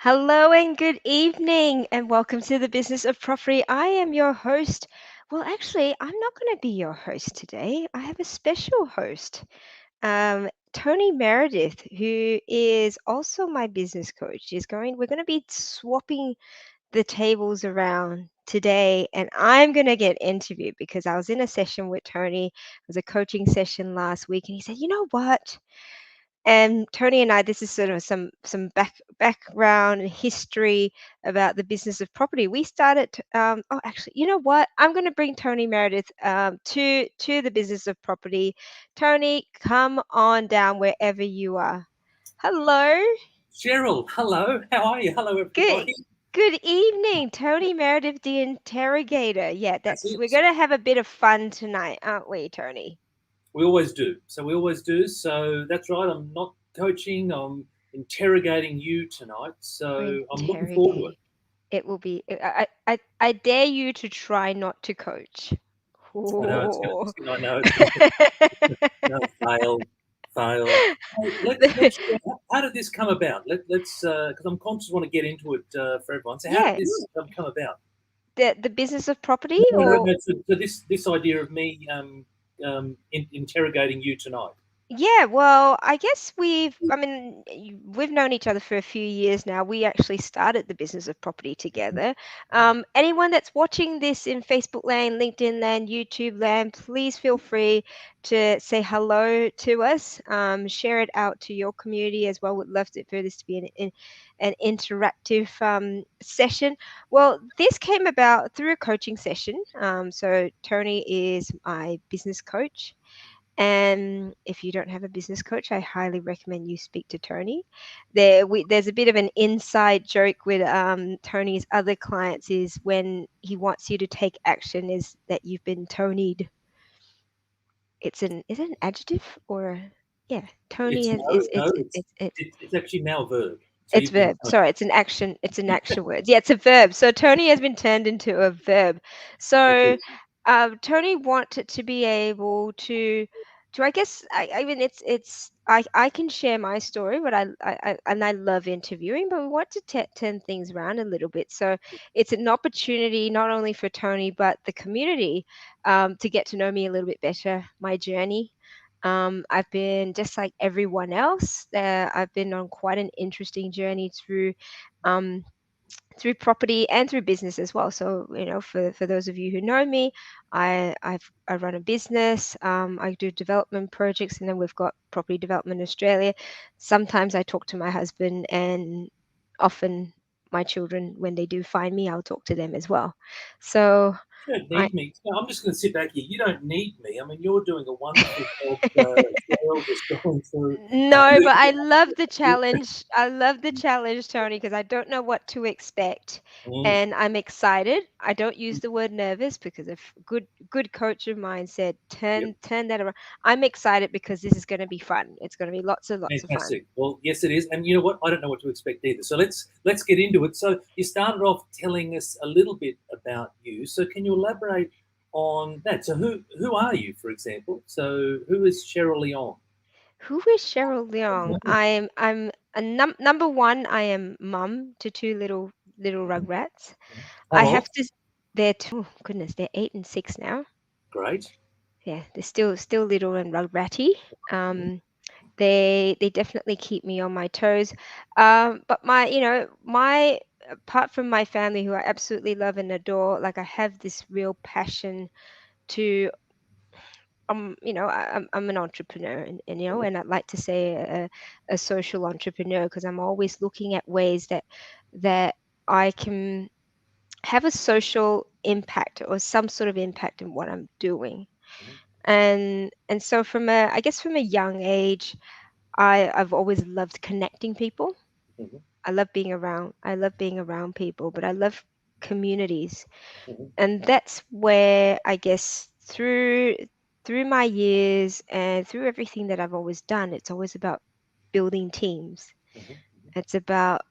Hello and good evening, and welcome to the Business of Property. I am your host. Well, actually, I'm not going to be your host today. I have a special host, 𝗕𝗂𝗵𝗿𝗃, who is also my business coach. We're going to be swapping the tables around today, and I'm going to get interviewed because I was in a session with Tony. It was a coaching session last week, and he said, "You know what? And Tony and I, this is sort of some background and history about the business of property. We started. Actually, you know what? I'm going to bring 𝗕𝗂𝗵𝗿𝗃 to the business of property. Tony, come on down wherever you are. Hello. Cheryl, hello. How are you? Hello, Good. everybody. Good evening, 𝗕𝗂𝗵𝗿𝗃, the interrogator. Yeah, That's we're it. going to have a bit of fun tonight, aren't we, Tony? We always do. We always do. So that's right. I'm not coaching. I'm interrogating you tonight. We're So I'm looking forward to it. interrogating. It will be. I dare you to try not to coach. I know it's going Ooh. to. I know it's going to. No, fail, fail. Hey, let's. How did this come about? Let's because I'm conscious. Want to get into it for everyone. So how did Yeah, this come about? the business of property, No. or So this idea of me interrogating you tonight. yeah, well, I guess we've known each other for a few years now. We actually started the business of property together. Anyone that's watching this in Facebook land, LinkedIn land, YouTube land, please feel free to say hello to us. Share it out to your community as well. Would love for this to be an interactive session. Well, this came about through a coaching session. So Tony is my business coach. And if you don't have a business coach, I highly recommend you speak to Tony. There's a bit of an inside joke with Tony's other clients is when he wants you to take action is that you've been Tony'd. Is it an adjective or yeah? Tony It's has no, no. It's actually now a verb. So it's you've been. verb. Sorry, it's an action. It's an action word. Yeah, it's a verb. So Tony has been turned into a verb. So Tony wanted to be able to I guess I mean I can share my story, but I love interviewing, but we want to turn things around a little bit. So it's an opportunity not only for Tony but the community to get to know me a little bit better, my journey. I've been just like everyone else. I've been on quite an interesting journey um, through property and through business as well. So for those of you who know me, I run a business. I do development projects, and then we've got Property Development Australia. Sometimes I talk to my husband, and often my children, when they do find me, I'll talk to them as well. So You don't I need me. No, I'm just going to sit back here. You don't need me. I mean, you're doing a wonderful job. Cheryl, just going through. No, but I love the challenge. I love the challenge, Tony, because I don't know what to expect, Mm. and I'm excited. I don't use the word nervous because a good coach of mine said Yep. turn that around. I'm excited because this is going to be fun. It's going to be lots and lots of fun. Fantastic. Well, yes, it is. And you know what? I don't know what to expect either. So let's get into it. So you started off telling us a little bit about you. So can you elaborate on that? So who are you, for example? So who is Cheryl Leong? Who is Cheryl Leong? I'm a number one. I am mum to two little rugrats. How I old? have to. They're two. Goodness, they're 8 and 6 now. Great. Yeah, they're still little and rugratty. They definitely keep me on my toes. But my apart from my family, who I absolutely love and adore, like I have this real passion to I'm an entrepreneur, and I'd like to say a social entrepreneur because I'm always looking at ways that I can have a social impact or some sort of impact in what I'm doing. And so from a young age, I've always loved connecting people. Mhm, I love being around people, but I love communities. mhm, And that's where I guess through my years and through everything that I've always done, it's always about building teams. mhm, It's about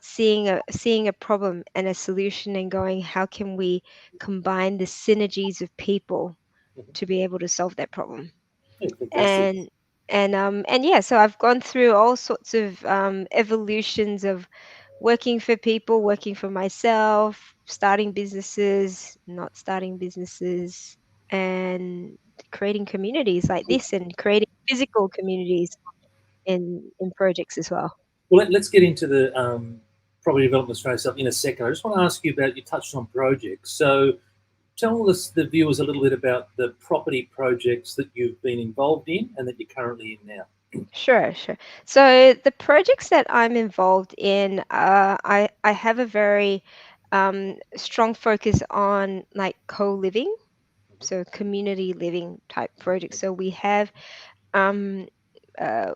seeing a problem and a solution and going, how can we combine the synergies of people mhm. to be able to solve that problem? Yeah, fantastic. And yeah, so I've gone through all sorts of evolutions of working for people, working for myself, starting businesses, not starting businesses, and creating communities like this and creating physical communities in projects as well. Well, let's get into the property development Australia stuff in a second. I just want to ask you about, you touched on projects. So tell us, the viewers, a little bit about the property projects that you've been involved in and that you're currently in now. Sure, sure. So the projects that I'm involved in, I have a very strong focus on like co-living, so community living type projects. So we have um,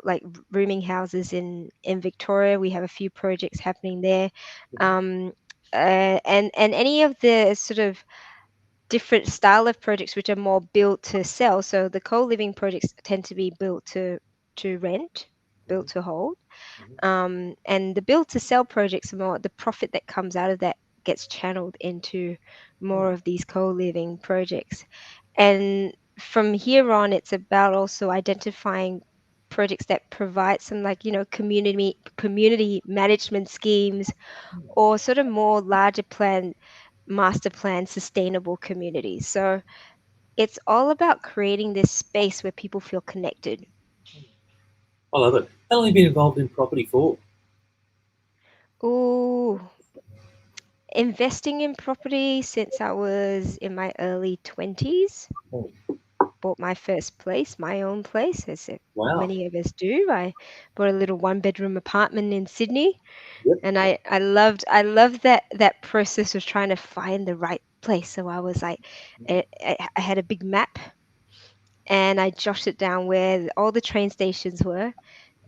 like rooming houses in Victoria. We have a few projects happening there, um, and any of the sort of different style of projects which are more built to sell. So the co-living projects tend to be built to rent, built to hold, and the build to sell projects are more the profit that comes out of that gets channeled into more of these co-living projects. And from here on, it's about also identifying projects that provide some like community management schemes or sort of more larger plan master plan sustainable communities. So it's all about creating this space where people feel connected. I love it. How long have you been involved in property for? Ooh, investing in property since I was in my early 20s. Oh, Bought my first place, my own place, wow. many of us do. I bought a little one-bedroom apartment in Sydney, Yep. and I loved that process of trying to find the right place. So I was like, I had a big map, and I jotted down where all the train stations were,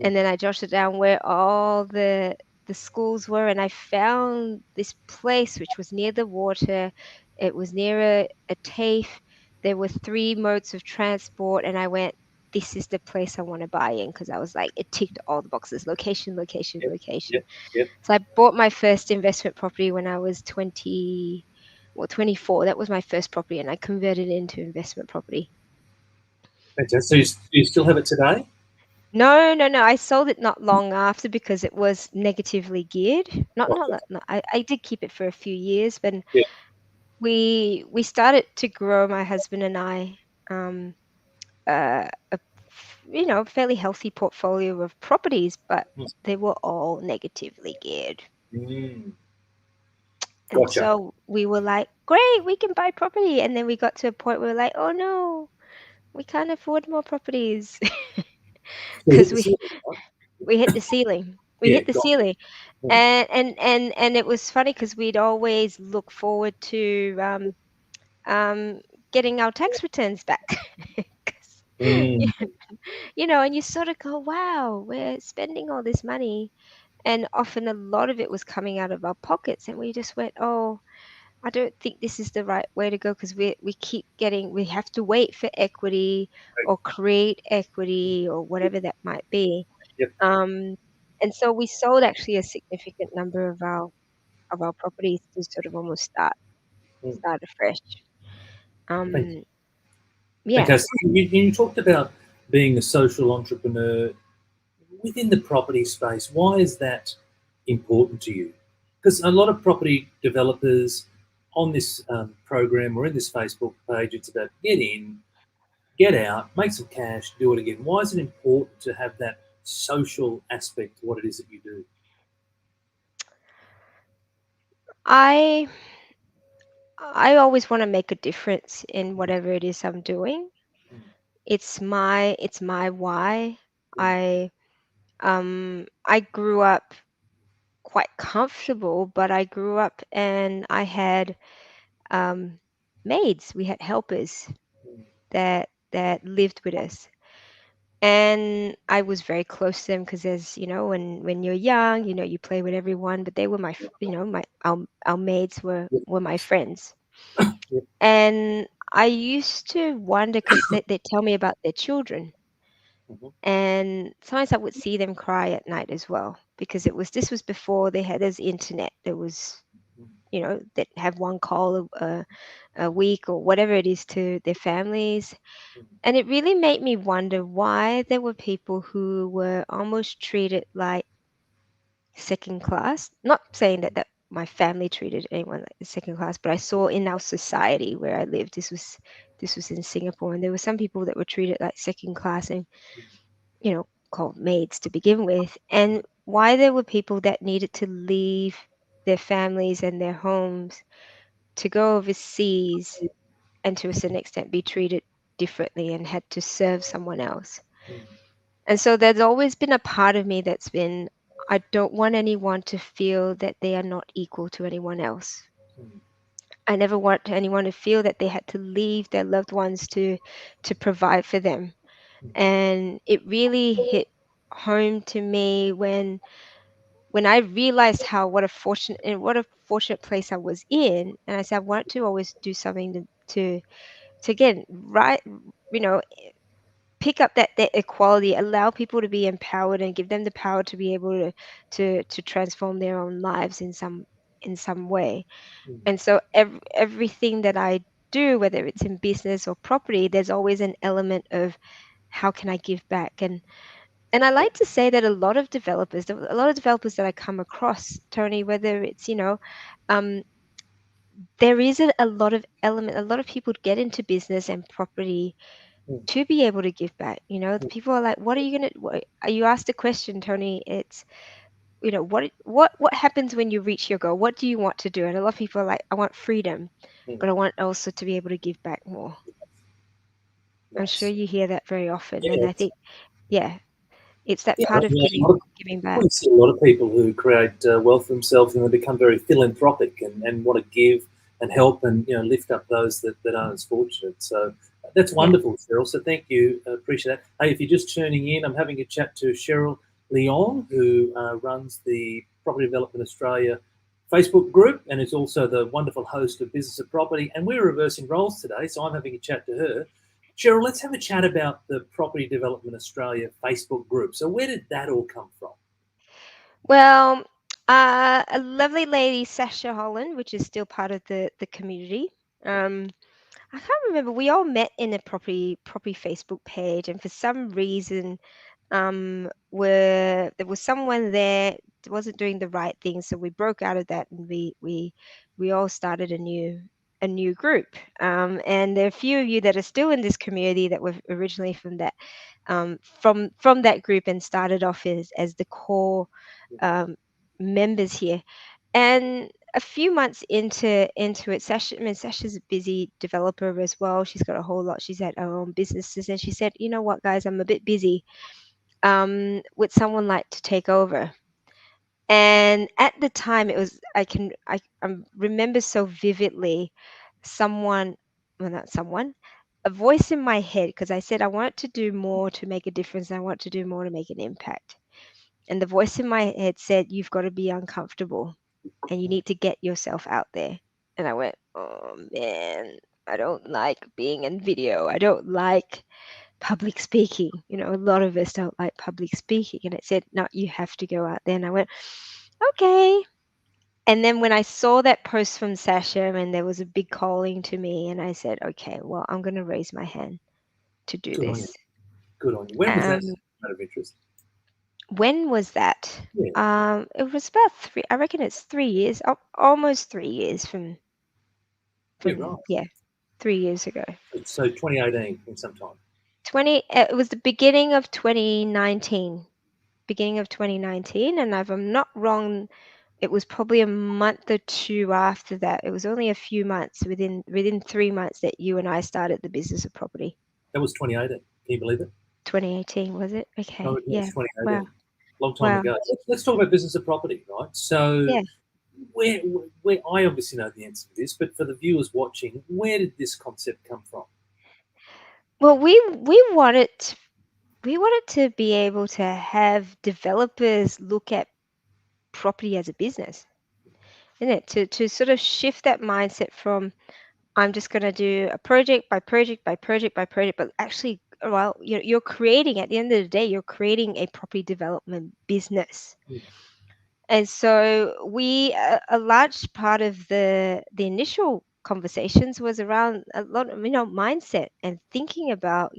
and then I jotted down where all the schools were, and I found this place which was near the water. It was near a TAFE. There were three modes of transport, and I went, this is the place I want to buy in because I was like, it ticked all the boxes: location, location, Yep. location. Yep. Yep. So I bought my first investment property when I was 24. That was my first property, and I converted it into investment property. Fantastic. So you still have it today? No, no, no. I sold it not long after because it was negatively geared. Not. I did keep it for a few years, but Yeah. we started to grow, my husband and I, a fairly healthy portfolio of properties, but they were all negatively geared. Mm, And gotcha. so we were like, great, we can buy property. And then we got to a point where we're like, oh no, we can't afford more properties So you hit because the we ceiling, right? we hit the ceiling. We Yeah, hit the gotcha. ceiling. Mm, And it was funny because we'd always look forward to um, getting our tax returns back. 'Cause, mm, and you sort of go, wow, we're spending all this money. And often a lot of it was coming out of our pockets. And we just went, oh, I don't think this is the right way to go because we have to wait for equity or create equity or whatever that might be. yep. Um, and so we sold actually a significant number of our properties to sort of almost Mm. start afresh. Fan- Um, yeah. Fantastic. You talked about being a social entrepreneur within the property space. Why is that important to you? Because a lot of property developers on this program or in this Facebook page, it's about get in, get out, make some cash, do it again. Why is it important to have that social aspect to what it is that you do? I I always want to make a difference in whatever it is I'm doing. Mm, It's my why. mm, I grew up quite comfortable, but I grew up and I had um maids. We had helpers mm, that lived with us. And I was very close to them because as when you're young, you play with everyone, but they were my our maids were yep, were my friends. yep, And I used to wonder because they tell me about their children. mhm, And sometimes I would see them cry at night as well because this was before they had this internet. There was, mm, that have one call a week or whatever it is to their families. mm, And it really made me wonder why there were people who were almost treated like second class. Not saying that my family treated anyone like second class, but I saw in our society where I lived, this was in Singapore, and there were some people that were treated like second class and, called maids to begin with, and why there were people that needed to leave their families and their homes to go overseas and to a certain extent be treated differently and had to serve someone else. Mm, And so there's always been a part of me that's been, I don't want anyone to feel that they are not equal to anyone else. mm, I never want anyone to feel that they had to leave their loved ones to provide for them. mm, And it really hit home to me when I realized how what a fortunate place I was in, and I said I want to always do something to again right, you know pick up that equality, allow people to be empowered and give them the power to be able to transform their own lives in some way. mm, And so everything that I do, whether it's in business or property, there's always an element of how can I give back. And I like to say that a lot of developers that I come across, Tony, whether it's, um, there is a lot of people get into business and property mm, to be able to give back. The mm, people are like, what are you gonna? You asked a question, Tony. It's, what happens when you reach your goal? What do you want to do? And a lot of people are like, I want freedom, mm. but I want also to be able to give back more. I'm sure Nice. you hear that very often, and Yeah, I think, yeah, it's that yeah. part of A giving lot of, giving we back. see a lot of people who create wealth for themselves and they become very philanthropic and want to give and help and lift up those that aren't as fortunate. So that's Yeah. wonderful, Cheryl. So thank you. Appreciate that. Hey, if you're just tuning in, I'm having a chat to Cheryl Leong, who runs the Property Development Australia Facebook group and is also the wonderful host of Business of Property. And we're reversing roles today, so I'm having a chat to her. Cheryl, let's have a chat about the Property Development Australia Facebook group. So where did that all come from? Well, a lovely lady, Sasha Holland, which is still part of the community. Um, I can't remember. We all met in a property Facebook page, and for some reason, where there was someone there that wasn't doing the right thing, so we broke out of that, and we all started a new group. And there are a few of you that are still in this community that were originally from that group and started off as the core um, members here. And a few months into it, Sasha, I mean, Sasha's a busy developer as well. She's got a whole lot. She's had her own businesses, and she said, "You know what, guys, I'm a bit busy. Would someone like to take over?" And at the time, it was I remember so vividly, someone, well, not someone, a voice in my head, because I said I want to do more to make a difference. And I want to do more to make an impact. And the voice in my head said, "You've got to be uncomfortable and you need to get yourself out there." And I went, "Oh man, I don't like being in video. I don't like public speaking. A lot of us don't like public speaking." And it said, "No, you have to go out there." And I went, "Okay." And then when I saw that post from Sasha and there was a big calling to me, and I said, "Okay, well, I'm going to raise my hand to do Good on you. this." Good on you. When was that Um, out of interest? when was that? Yeah, It was about I reckon it's 3 years, almost 3 years from yeah, from right. yeah, 3 years ago. So 2018 in some time. It was the beginning of 2019. Beginning of 2019, and if I'm not wrong, it was probably a month or two after that. It was only a few months, within 3 months, that you and I started the business of property. That was 2018. Can you believe it? 2018, was it? Oh, Okay. yeah, it's Yeah. Wow. 2018. Long time Wow. ago. Let's talk about business of property, right? So, Yeah. where, where I obviously know the answer to this, but for the viewers watching, where did this concept come from? Well, we wanted to be able to have developers look at property as a business, isn't it? To sort of shift that mindset from, I'm just going to do a project by project by project by project, but actually, well, you're creating, at the end of the day, you're creating a property development business. Mm, And so a large part of the initial conversations was around a lot of, mindset and thinking about,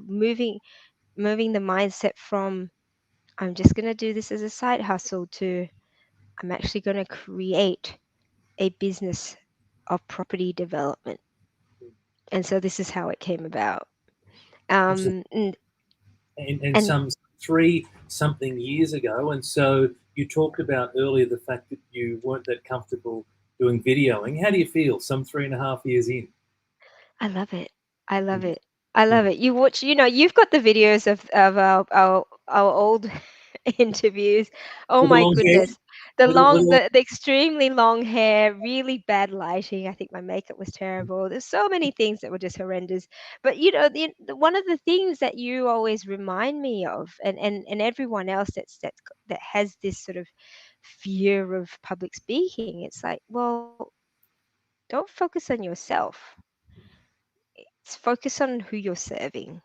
moving the mindset from, I'm just going to do this as a side hustle, to I'm actually going to create a business of property development. And so this is how it came about. Absolutely. Um, and, And and some three something years ago. And so you talked about earlier the fact that you weren't that comfortable doing videoing. How do you feel some 3.5 years in? I love it. I love Mm, it. I love mm. it. You watch, you've got the videos of our old interviews. Oh With the my long hair? goodness. The With long, the, the extremely long hair, really bad lighting. I think my makeup was terrible. There's so many things that were just horrendous. But one of the things that you always remind me of, and everyone else that has this sort of fear of public speaking, it's like, well, don't focus on yourself. It's focus on who you're serving.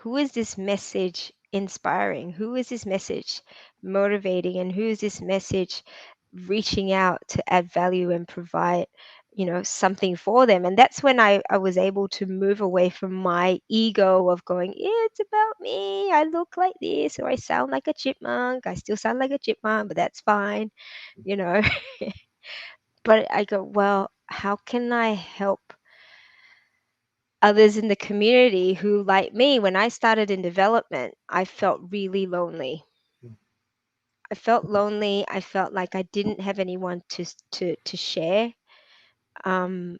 Who is this message inspiring? Who is this message motivating? And who is this message reaching out to add value and provide, something for them? And that's when I was able to move away from my ego of going, yeah, it's about me. I look like this, or I sound like a chipmunk. I still sound like a chipmunk, but that's fine, you know. But I go, well, how can I help others in the community who, like me, when I started in development, I felt really lonely. I felt lonely. I felt like I didn't have anyone to share um,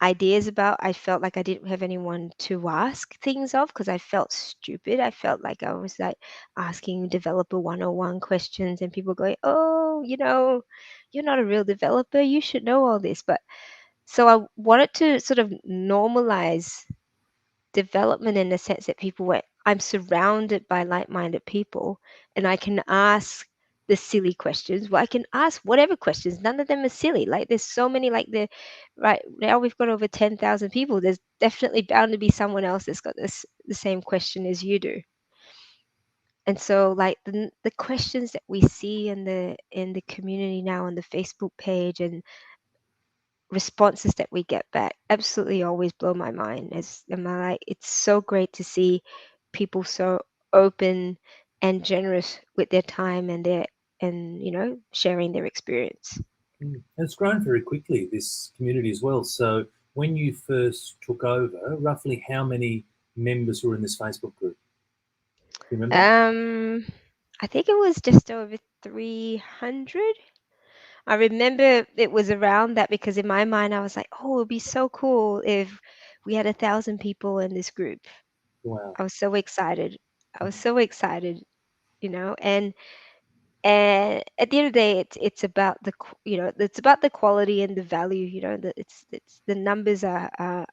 ideas about. I felt like I didn't have anyone to ask things of because I felt stupid. I felt like I was like asking developer 101 questions and people going, "Oh, you're not a real developer. You should know all this." But so I wanted to sort of normalize development in the sense that people went, I'm surrounded by like-minded people and I can ask the silly questions. Well, I can ask whatever questions. None of them are silly. Like there's so many, like right now we've got over 10,000 people. There's definitely bound to be someone else that's got the same question as you do. And so like the questions that we see in the community now on the Facebook page and responses that we get back absolutely always blow my mind. As am I like, it's so great to see people so open and generous with their time and sharing their experience. mm. And it's grown very quickly, this community as well. So when you first took over, roughly how many members were in this Facebook group? Do you remember? Um, I think it was just over 300. I remember it was around that because in my mind I was like, oh, it'd be so cool if we had 1,000 people in this group. Wow. I was so excited. I was so excited, and at the end of the day it's about it's about the quality and the value, that it's the numbers are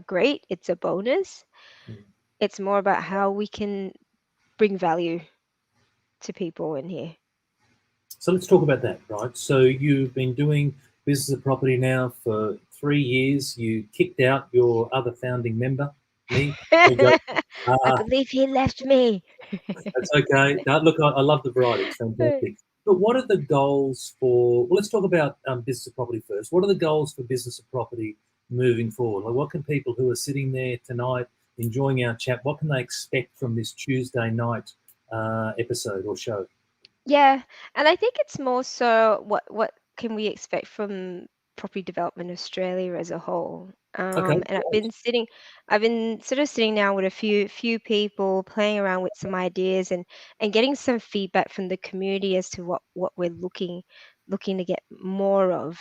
great, it's a bonus. Mm. It's more about how we can bring value to people in here. So let's talk about that, right? So you've been doing business of property now for 3 years. You kicked out your other founding member, me. There you go. I Uh, believe he left me. that's okay. No, look, I love the variety. It's fantastic. But what are the goals for? Well, let's talk about business of property first. What are the goals for business of property moving forward? Like, what can people who are sitting there tonight enjoying our chat? What can they expect from this Tuesday night episode or show? Yeah, and I think it's more so what can we expect from property development Australia as a whole. Okay, And great. I've been sort of sitting down with a few people, playing around with some ideas and getting some feedback from the community as to what we're looking to get more of.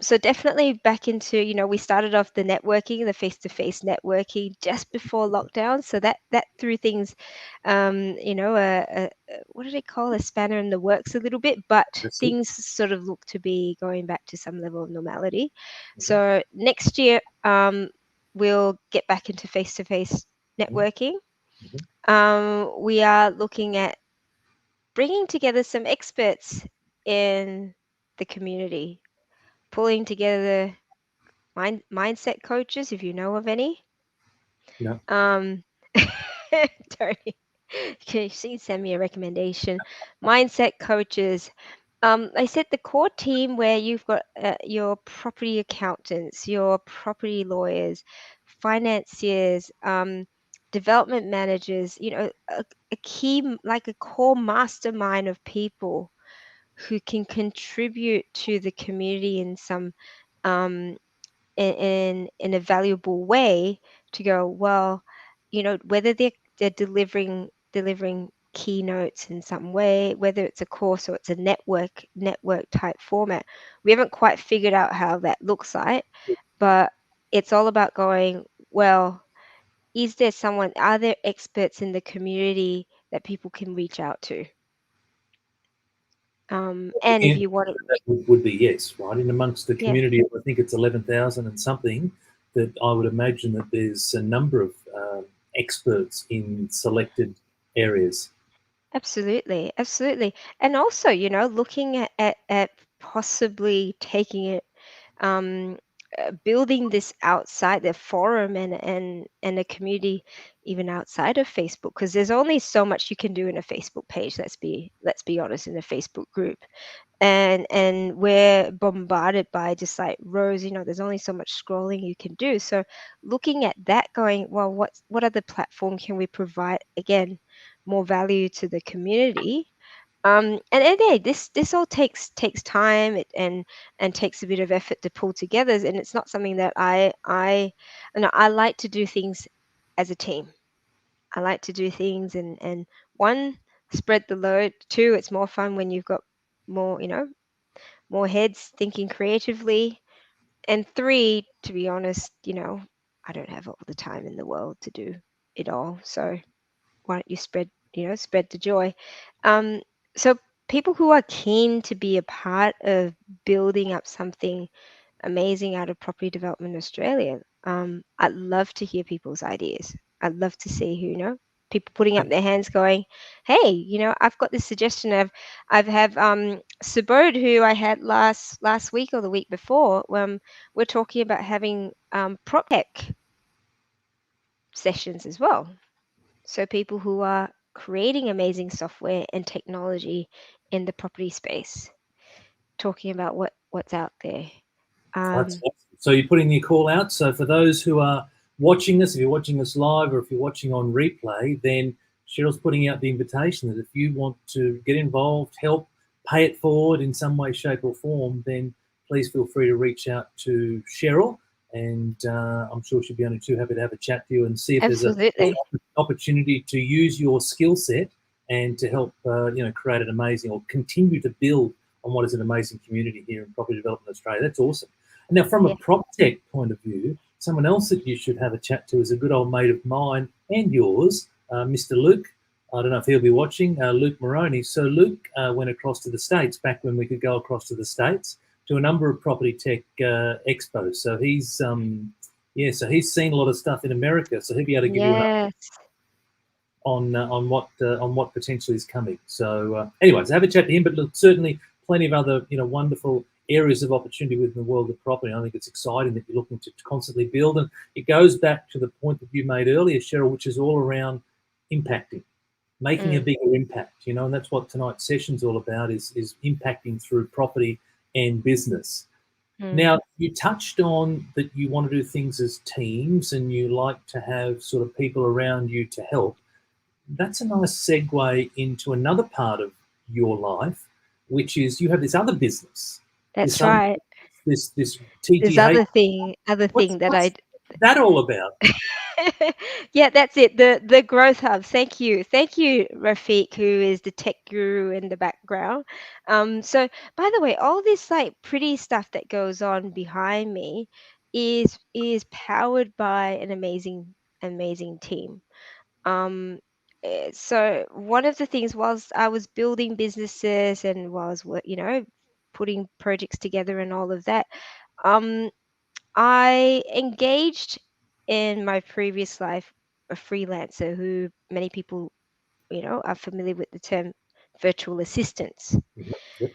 So definitely back into, we started off the networking, the face-to-face networking just before lockdown. So that threw things, what do they call a spanner in the works a little bit, but That's it. things sort of look to be going back to some level of normality. Mhm, So next year, we'll get back into face-to-face mhm, networking. mhm. We are looking at bringing together some experts in the community, pulling together mindset coaches, if you know of any. No, Um, Tony, can you send me a recommendation? Mindset coaches. I said the core team where you've got your property accountants, your property lawyers, financiers, development managers. A key, like a core mastermind of people who can contribute to the community in some um, in a valuable way, to go, well, whether they're delivering keynotes in some way, whether it's a course or it's a network type format. We haven't quite figured out how that looks like, but it's all about going, well, are there experts in the community that people can reach out to? And The if answer you want to, to that would be yes, right? In amongst the yeah, community of, I think it's 11,000 and something, that I would imagine that there's a number of experts in selected areas. absolutely, absolutely. And also, looking at possibly taking it, um, building this outside the forum and a community even outside of Facebook, because there's only so much you can do in a Facebook page. Let's be honest, in a Facebook group, and we're bombarded by just like rows. There's only so much scrolling you can do. So looking at that, going, well, what other platform can we provide, again, more value to the community? And hey, this all takes time, and takes a bit of effort to pull together, and it's not something that I like to do things as a team. I like to do things, and one, spread the load. Two, it's more fun when you've got more, more heads thinking creatively. And three, to be honest, I don't have all the time in the world to do it all. So why don't you spread the joy? Um, so people who are keen to be a part of building up something amazing out of Property Development Australia, I'd love to hear people's ideas. I'd love to see people putting up their hands, going, "Hey, I've got this suggestion." I've have Subodh, who I had last week or the week before. We're talking about having prop tech sessions as well. So people who are creating amazing software and technology in the property space, talking about what's out there. That's Um, awesome. So you're putting your call out. So for those who are watching us, if you're watching us live or if you're watching on replay, then Cheryl's putting out the invitation that if you want to get involved, help, pay it forward in some way, shape, or form, then please feel free to reach out to Cheryl. And I'm sure she'll be only too happy to have a chat to you and see if there's Absolutely. an opportunity to use your skill set and to help create an amazing, or continue to build on what is an amazing community here in Property Development Australia. That's awesome. Now, from a Yeah. prop tech point of view, someone else that you should have a chat to is a good old mate of mine and yours, Mr. Luke. I don't know if he'll be watching, Luke Moroney. So Luke went across to the States back when we could go across to the States to a number of property tech expos. So he's seen a lot of stuff in America. So he'll be able to give you an update Yes. on what potentially is coming. So, anyways, have a chat to him. But look, certainly plenty of other wonderful areas of opportunity within the world of property. I think it's exciting that you're looking to constantly build, and it goes back to the point that you made earlier, Cheryl, which is all around impacting, making a Mm, bigger impact. And that's what tonight's session's all about: is impacting through property and business. mm. Now, you touched on that you want to do things as teams, and you like to have sort of people around you to help. That's a nice segue into another part of your life, which is you have this other business, this That's other right. this There's TGH. other What's thing that I that all about? yeah, that's it. The growth hub. Thank you, Rafiq, who is the tech guru in the background. So by the way, all this like pretty stuff that goes on behind me is powered by an amazing team. Um, so one of the things, whilst I was building businesses and putting projects together and all of that, um, I engaged in my previous life a freelancer who many people, are familiar with the term virtual assistants. Yep.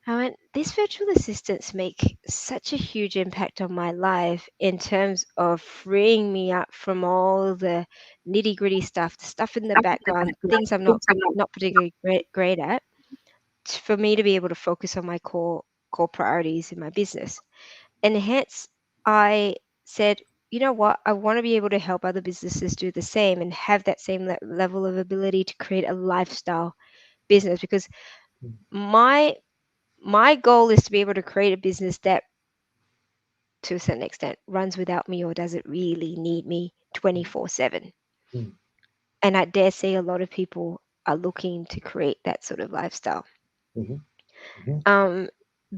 I went, these virtual assistants make such a huge impact on my life in terms of freeing me up from all the nitty gritty stuff, the stuff in the background, things I'm not particularly great at, for me to be able to focus on my core priorities in my business. And hence, I said, you know what? I want to be able to help other businesses do the same and have that same level of ability to create a lifestyle business, because my my goal is to be able to create a business that, to a certain extent, runs without me or doesn't really need me 24/7. Mm. And I dare say a lot of people are looking to create that sort of lifestyle. Mhm. Mhm. Um,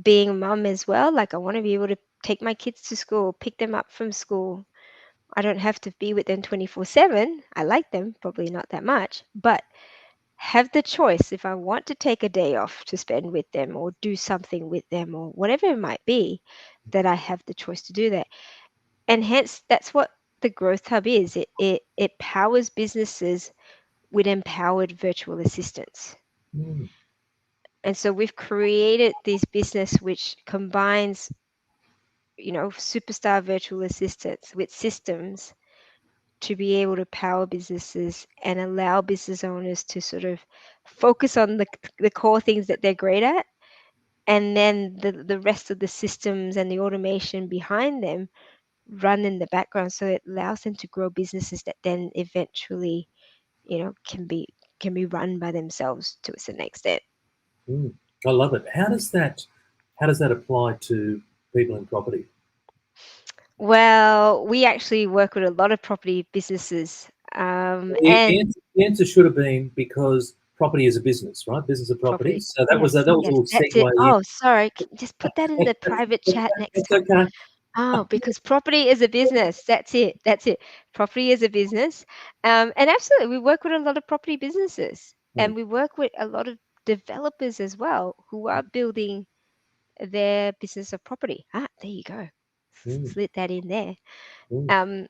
being a mum as well, like I want to be able to take my kids to school, pick them up from school. I don't have to be with them 24/7. I like them, probably not that much, but have the choice if I want to take a day off to spend with them or do something with them or whatever it might be, that I have the choice to do that. And hence, that's what the Growth Hub is. It powers businesses with empowered virtual assistants. Mm. And so we've created this business which combines, superstar virtual assistants with systems to be able to power businesses and allow business owners to sort of focus on the core things that they're great at, and then the rest of the systems and the automation behind them run in the background, so it allows them to grow businesses that then eventually, can be run by themselves to a certain extent. Mm. I love it. How does that apply to people in property? Well, we actually work with a lot of property businesses, The, the, and answer, the answer should have been because property is a business, right? Business of property. property. So that was Yes, that was a yes, little that's it. segue in. Oh, sorry. Just put that in the private chat next That's time. okay. Oh, because property is a business. That's it. That's it. Property is a business. And absolutely, we work with a lot of property businesses, Mm. and we work with a lot of developers as well who are building their business of property. Ah, there you go. Mm. Slid that in there. Mm. Um,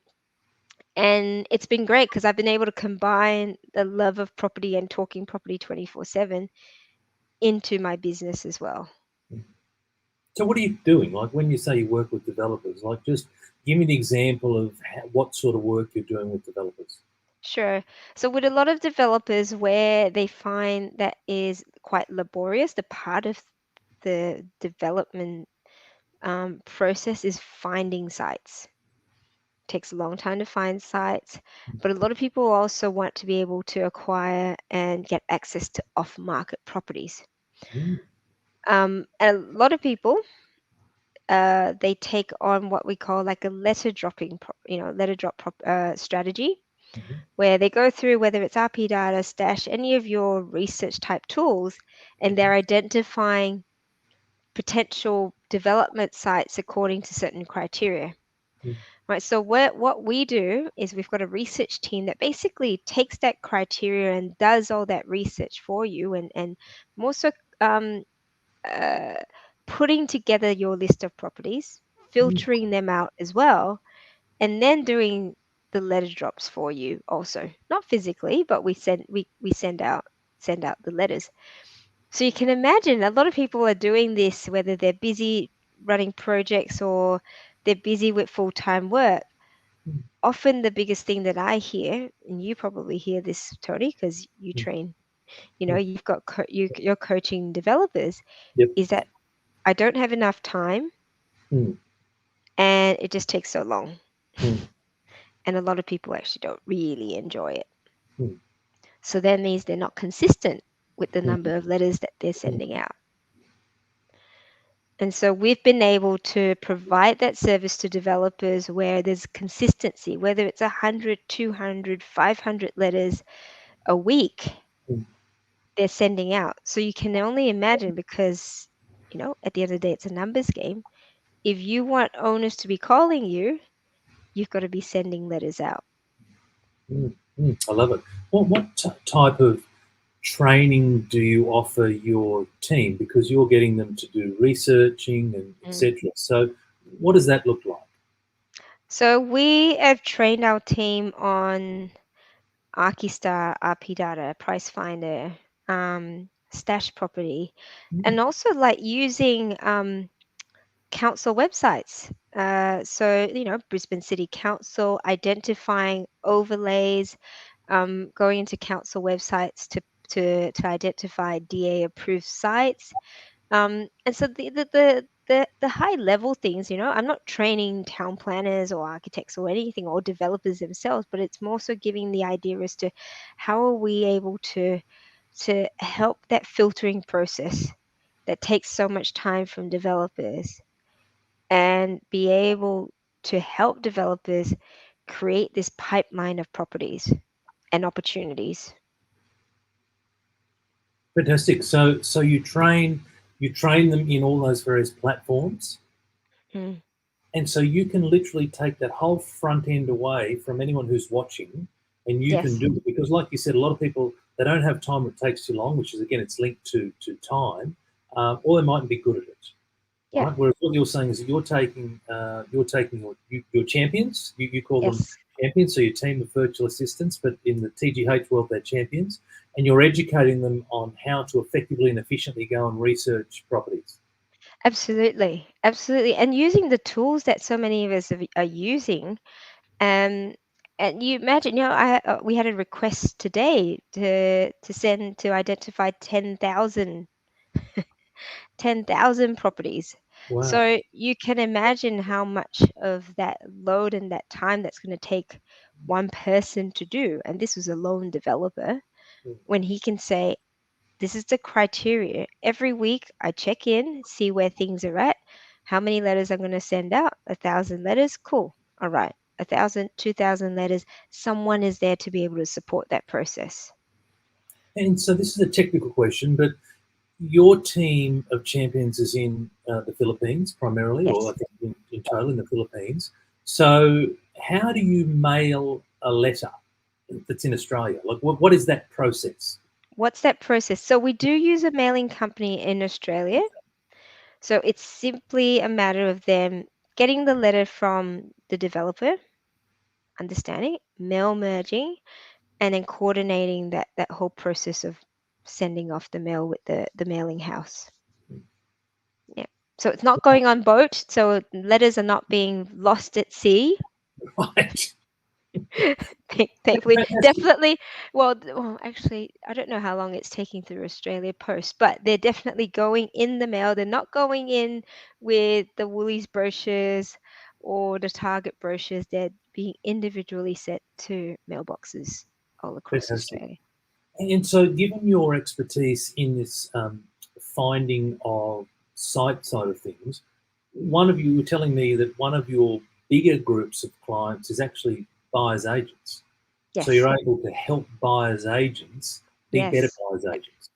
and it's been great because I've been able to combine the love of property and talking property 24/7 into my business as well. Mm. So what are you doing? Like when you say you work with developers, like just give me an example of what sort of work you're doing with developers. Sure. So with a lot of developers where they find that is quite laborious, the part of the development process is finding sites. Takes a long time to find sites, but a lot of people also want to be able to acquire and get access to off-market properties. Mm. And a lot of people, they take on what we call like a letter drop strategy, Mhm. where they go through whether it's RP data, Stash, any of your research type tools, and they're identifying potential development sites according to certain criteria. Mm. Right. So what we do is we've got a research team that basically takes that criteria and does all that research for you, and more so, um, uh, putting together your list of properties, Mm. filtering them out as well, and then doing the letter drops for you also. Not physically, but we send out the letters. So you can imagine a lot of people are doing this whether they're busy running projects or they're busy with full-time work. Mm. Often the biggest thing that I hear, and you probably hear this, Tony, because you Mm. train, Mm. you've got you're coaching developers, Yep. is that I don't have enough time Mm. and it just takes so long. Mm. And a lot of people actually don't really enjoy it. Mm. So that means they're not consistent with the Mm. number of letters that they're Mm. sending out. And so we've been able to provide that service to developers where there's consistency, whether it's 100, 200, 500 letters a week Mm. they're sending out. So you can only imagine, because, at the end of the day, it's a numbers game. If you want owners to be calling you, you've got to be sending letters out. Mm. Mm. I love it. What type of training do you offer your team? Because you're getting them to do researching and Mm. etc. So what does that look like? So we have trained our team on Archistar, RP Data, Price Finder, Stash Property, Mm. and also like using council websites. So, Brisbane City Council, identifying overlays, going into council websites to identify DA approved sites. And so the high level things, I'm not training town planners or architects or anything or developers themselves, but it's more so giving the idea as to how are we able to help that filtering process that takes so much time from developers and be able to help developers create this pipeline of properties and opportunities. Fantastic. So you train them in all those various platforms, Mm. and so you can literally take that whole front end away from anyone who's watching, and you can Yes. do it because, like you said, a lot of people they don't have time. It takes too long, which is again it's linked to time, or they mightn't be good at it. Yeah. Right. Whereas what you're saying is that you're taking your champions. You call them Yes. champions, so your team of virtual assistants, but in the TGH world, they're champions, and you're educating them on how to effectively and efficiently go and research properties. Absolutely. Absolutely. And using the tools that so many of us are using. Um, and you imagine, we had a request today to send to identify 10,000 properties. Wow. So you can imagine how much of that load and that time that's going to take one person to do. And this was a lone developer when he can say, this is the criteria. Every week I check in, see where things are at, how many letters I'm going to send out. 1,000 letters, cool. All right. 1,000, 2,000 letters. Someone is there to be able to support that process. And so this is a technical question, but your team of champions is in the Philippines primarily, or I Yes. think in total in the Philippines. So how do you mail a letter that's in Australia? Like, what is that process? What's that process? So we do use a mailing company in Australia. So it's simply a matter of them getting the letter from the developer, understanding, mail merging, and then coordinating that whole process of sending off the mail with the mailing house. Yeah. So it's not going on boat, so letters are not being lost at sea. Right. Thankfully, Fantastic. definitely. Well, actually, I don't know how long it's taking through Australia Post, but they're definitely going in the mail. They're not going in with the Woolies brochures or the Target brochures. They're being individually sent to mailboxes all across Fantastic. Australia. And so, given your expertise in this finding of side of things, one of you were telling me that one of your bigger groups of clients is actually buyers agents. So Yes. you're able to help buyers agents be better Yes. buyers agents.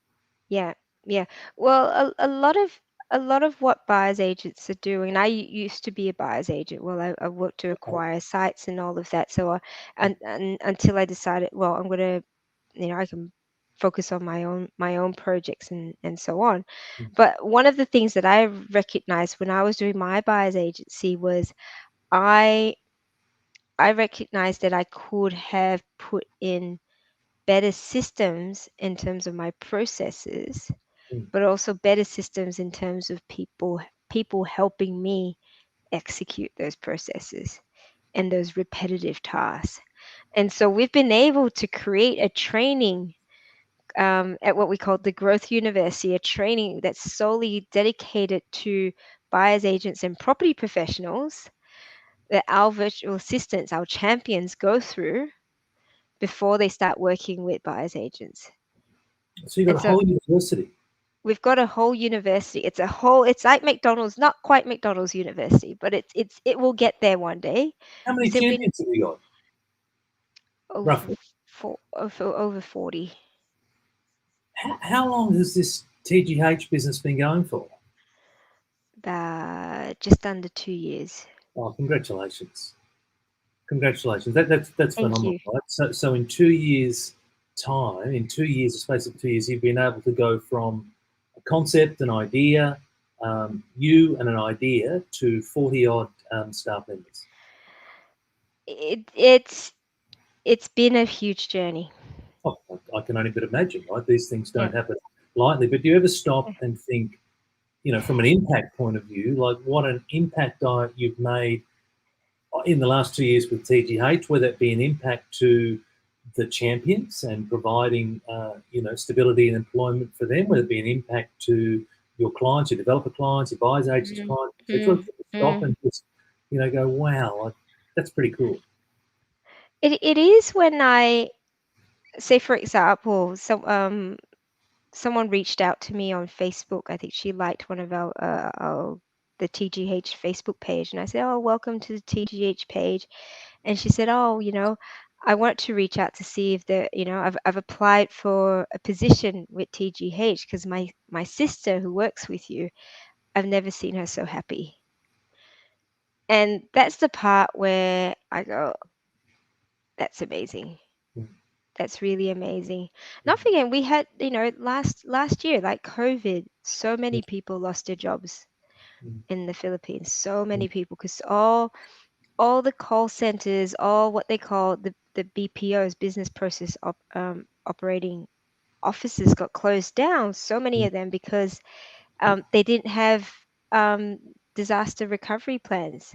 Yeah, yeah. Well, a lot of what buyers agents are doing, and I used to be a buyers agent. Well, I worked to Okay. acquire sites and all of that. So, and until I decided, well, I'm gonna, I can focus on my own projects and so on. Mm. But one of the things that I recognized when I was doing my buyers agency was I I recognized that I could have put in better systems in terms of my processes, Mm. but also better systems in terms of people helping me execute those processes and those repetitive tasks. And so we've been able to create a training at what we call the Growth University, a training that's solely dedicated to buyers agents and property professionals that our virtual assistants, our champions, go through before they start working with buyers agents. So you've And got a so whole university. we've got a whole university. It's like McDonald's, not quite McDonald's University, but it will get there one day. How many Simply champions have you got, over roughly? over 40. How long has this TGH business been going for? Just under 2 years. Oh, congratulations. Congratulations. That's Thank phenomenal, you. right? So in 2 years' time, in 2 years, a space of 2 years, you've been able to go from a concept, an idea, you and an idea to 40 odd staff members. It's been a huge journey. Oh, I can only but imagine, right? These things Yeah. don't happen lightly. But do you ever stop and think, from an impact point of view, like what an impact you've made in the last 2 years with TGH, whether it be an impact to the champions and providing, stability and employment for them, whether it be an impact to your clients, your developer clients, your buyers agents Mm, clients, etc. mm, Stop mm. and just, go, wow, that's pretty cool. It is when I say, for example, someone reached out to me on Facebook. I think she liked one of our the TGH Facebook page, and I said, "Oh, welcome to the TGH page." And she said, "Oh, I want to reach out to see if I've applied for a position with TGH because my sister who works with you, I've never seen her so happy." And that's the part where I go, "That's amazing. Mm. That's really amazing." Not forgetting we had, last year, like COVID, so many people lost their jobs Mm. in the Philippines. So Mm. many people, because all the call centers, all what they call the BPOs, business process operating offices, got closed down. So many Mm. of them because they didn't have um, disaster recovery plans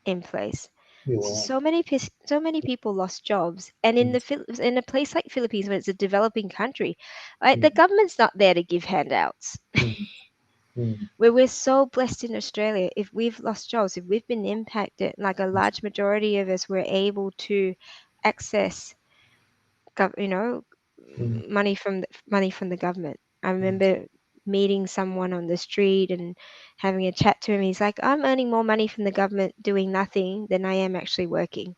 in place. Yeah, wow. So many people lost jobs, and in Mm. in a place like Philippines, where it's a developing country, right, Mm. the government's not there to give handouts. Mm. Mm. Where we're so blessed in Australia, if we've lost jobs, if we've been impacted, like a large majority of us were able to access, gov- you know, Mm. money from the government. I Mm. remember meeting someone on the street and having a chat to him. He's like, "I'm earning more money from the government doing nothing than I am actually working."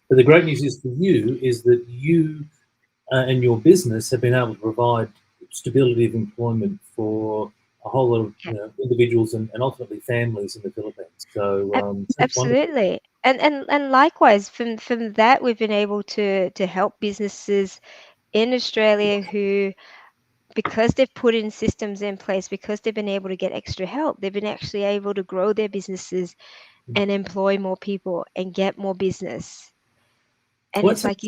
But the great news is for you is that you and your business have been able to provide stability of employment for a whole lot of Yeah, individuals and ultimately families in the Philippines. So ab- that's wonderful. absolutely. And likewise, from that, we've been able to help businesses in Australia who, because they've put in systems in place, because they've been able to get extra help, they've been actually able to grow their businesses and employ more people and get more business. And Well, it's like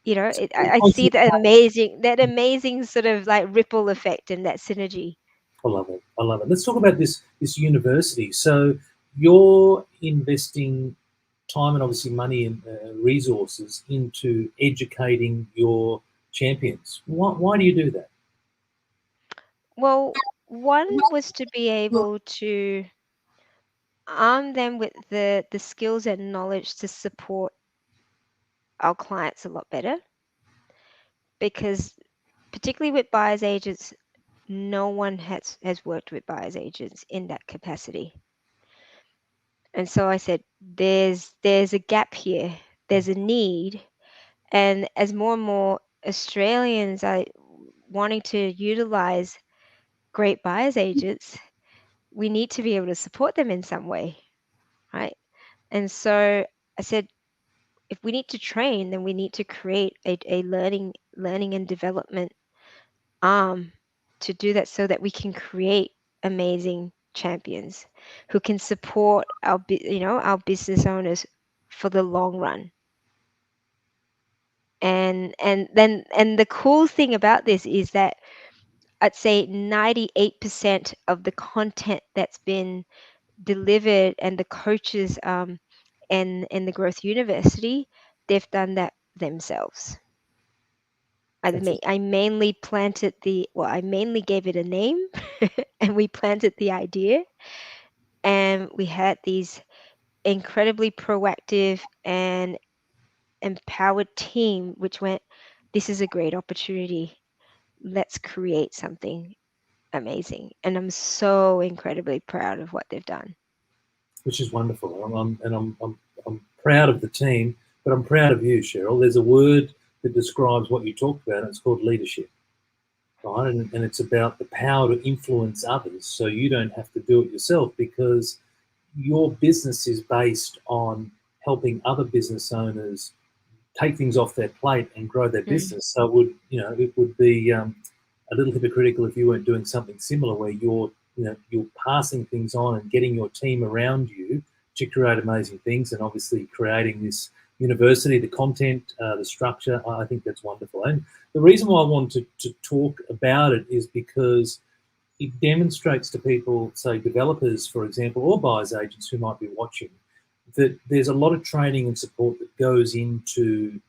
I that's see that amazing sort of like ripple effect and that synergy. I love it. I love it. Let's talk about this university. So you're investing time and obviously money and resources into educating your champions. Why do you do that? Well, one was to be able to arm them with the skills and knowledge to support our clients a lot better, because particularly with buyer's agents, no one has worked with buyer's agents in that capacity. And so I said, there's a gap here. There's a need. And as more and more Australians are wanting to utilize great buyer's agents, we need to be able to support them in some way, right? And so I said, if we need to train, then we need to create a learning and development arm to do that, so that we can create amazing champions who can support our business owners for the long run. And the cool thing about this is that I'd say 98% of the content that's been delivered, and the coaches and the Growth University, they've done that themselves. That's I mainly I mainly gave it a name and we planted the idea, and we had these incredibly proactive and empowered team which went, "This is a great opportunity. Let's create something amazing." And I'm so incredibly proud of what they've done. which is wonderful. I'm proud of the team, but I'm proud of you, Cheryl. There's a word that describes what you talked about, and it's called leadership, right? And it's about the power to influence others so you don't have to do it yourself, because your business is based on helping other business owners take things off their plate and grow their Mm, business. So it would be a little hypocritical if you weren't doing something similar, where you're passing things on and getting your team around you to create amazing things, and obviously creating this university, the content, the structure. I think that's wonderful. And the reason why I wanted to talk about it is because it demonstrates to people, say developers, for example, or buyers agents who might be watching, that there's a lot of training and support that goes into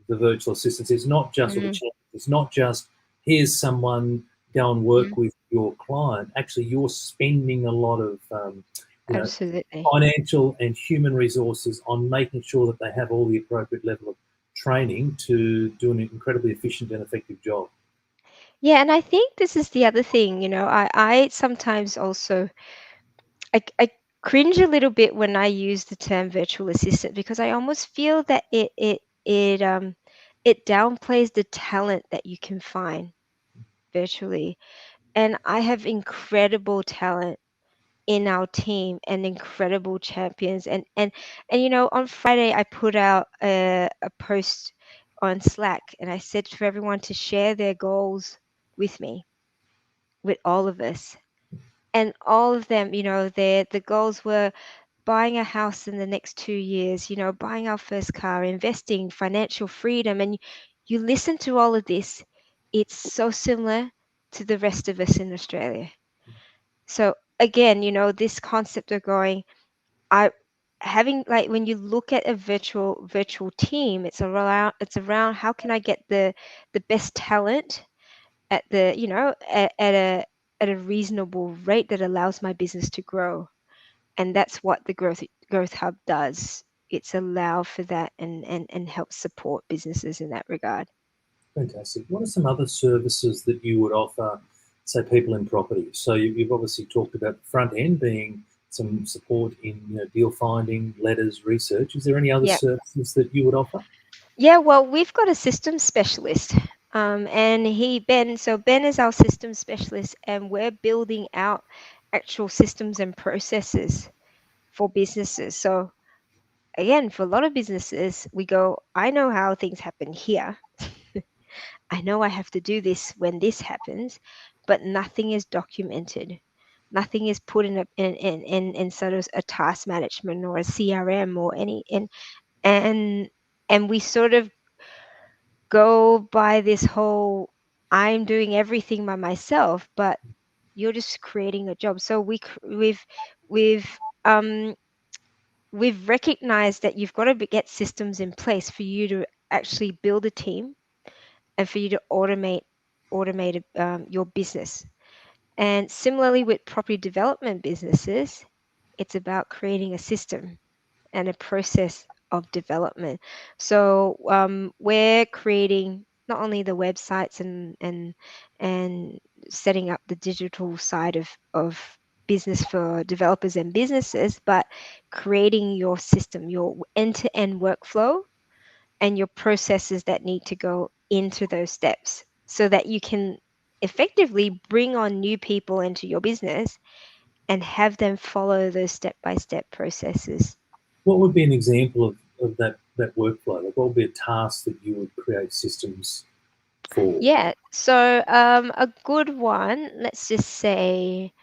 the virtual assistants. It's not just, or the mm, chat, it's not just, here's someone, go and work mm, with your client. Actually, you're spending a lot of you know, absolutely. financial and human resources on making sure that they have all the appropriate level of training to do an incredibly efficient and effective job. Yeah, and I think this is the other thing, I sometimes also I cringe a little bit when I use the term virtual assistant because I almost feel that it downplays the talent that you can find virtually. And I have incredible talent in our team and incredible champions. And on Friday I put out a post on Slack and I said for everyone to share their goals with me, with all of us. And all of them, the goals were buying a house in the next 2 years, buying our first car, investing, financial freedom. And you listen to all of this, it's so similar to the rest of us in Australia. So again, this concept of going, I having like when you look at a virtual team, it's around how can I get the best talent at the at a reasonable rate that allows my business to grow. And that's what the growth hub does. It's allow for that and help support businesses in that regard. Fantastic. What are some other services that you would offer, say, people in property? So you've obviously talked about the front end being some support in deal finding, letters, research. Is there any other Yeah. services that you would offer? Yeah, well, we've got a systems specialist. And Ben is our systems specialist, and we're building out actual systems and processes for businesses. So again, for a lot of businesses, we go, I know how things happen here. I know I have to do this when this happens, but nothing is documented. Nothing is put in sort of a task management or a CRM or any and we sort of go by this whole I'm doing everything by myself, but you're just creating a job. So we've um we've recognized that you've got to get systems in place for you to actually build a team and for you to automate your business. And similarly with property development businesses, it's about creating a system and a process of development. So we're creating not only the websites and setting up the digital side of business for developers and businesses, but creating your system, your end-to-end workflow and your processes that need to go into those steps so that you can effectively bring on new people into your business and have them follow those step-by-step processes. What would be an example of that workflow? Like, what would be a task that you would create systems for? Yeah, so a good one, let's just say,